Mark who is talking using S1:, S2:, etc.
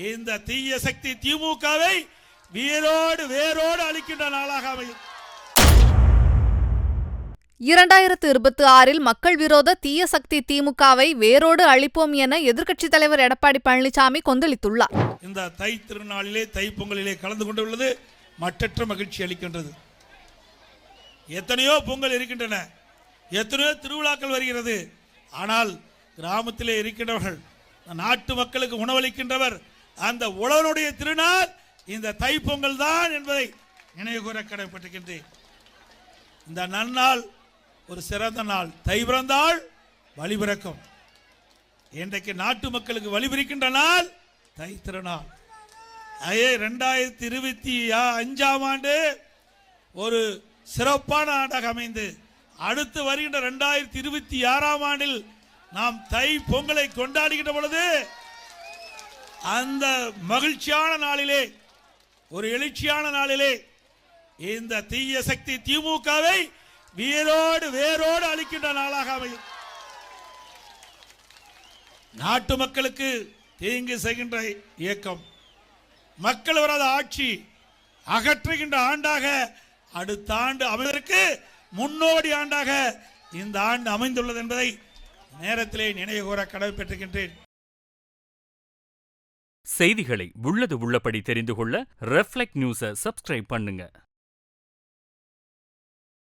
S1: இந்த தீய சக்தி திமுகவை வேரோடு வேரோடு அழிக்கின்ற நாளாக அமையும்.
S2: 2026 மக்கள் விரோத தீய சக்தி திமுகவை வேரோடு அழிப்போம் என எதிர்க்கட்சித் தலைவர் எடப்பாடி பழனிசாமி கொந்தளித்துள்ளார்.
S1: இந்த தை திருநாளிலே தைப்பொங்கலிலே கலந்து கொண்டுள்ளது மற்றற்ற மகிழ்ச்சி அளிக்கின்றது. எத்தனையோ பொங்கல் இருக்கின்றன, எத்தனையோ திருவிழாக்கள் வருகிறது. ஆனால் கிராமத்திலே இருக்கின்றவர்கள், நாட்டு மக்களுக்கு உணவளிக்கின்றவர், அந்த உழவனுடைய திருநாள் இந்த தைப்பொங்கல் தான் என்பதை நினைவு கூற கடமைப்பட்டிருக்கின்றேன். இந்த நன்னாள் ஒரு சிறந்த நாள். தை பிறந்தால் வழி பிறக்கும். இன்றைக்கு நாட்டு மக்களுக்கு வழி பிறக்கின்ற நாள் தை திருநாள். 2025 ஆண்டு ஒரு சிறப்பான ஆண்டாக அமைந்து அடுத்து வருகின்ற 2026 ஆண்டில் நாம் தை பொங்கலை கொண்டாடுகின்ற பொழுது அந்த மகிழ்ச்சியான நாளிலே, ஒரு எழுச்சியான நாளிலே இந்த தீய சக்தி திமுகவை வேரோடு வேரோடு அழிக்கின்ற நாளாக அமையும். நாட்டு மக்களுக்கு தீங்கு செய்கின்ற இயக்கம், மக்கள் வராத ஆட்சி அகற்றுகின்ற ஆண்டாக அடுத்த ஆண்டு அமைவதற்கு முன்னோடி ஆண்டாக இந்த ஆண்டு அமைந்துள்ளது என்பதை நேரத்திலே நினைவு கூற கடமைப்பட்டிருக்கின்றேன்.
S3: செய்திகளை உள்ளது உள்ளபடி தெரிந்து கொள்ள ரெஃப்ளெக்ட் நியூஸை சப்ஸ்கிரைப் பண்ணுங்க.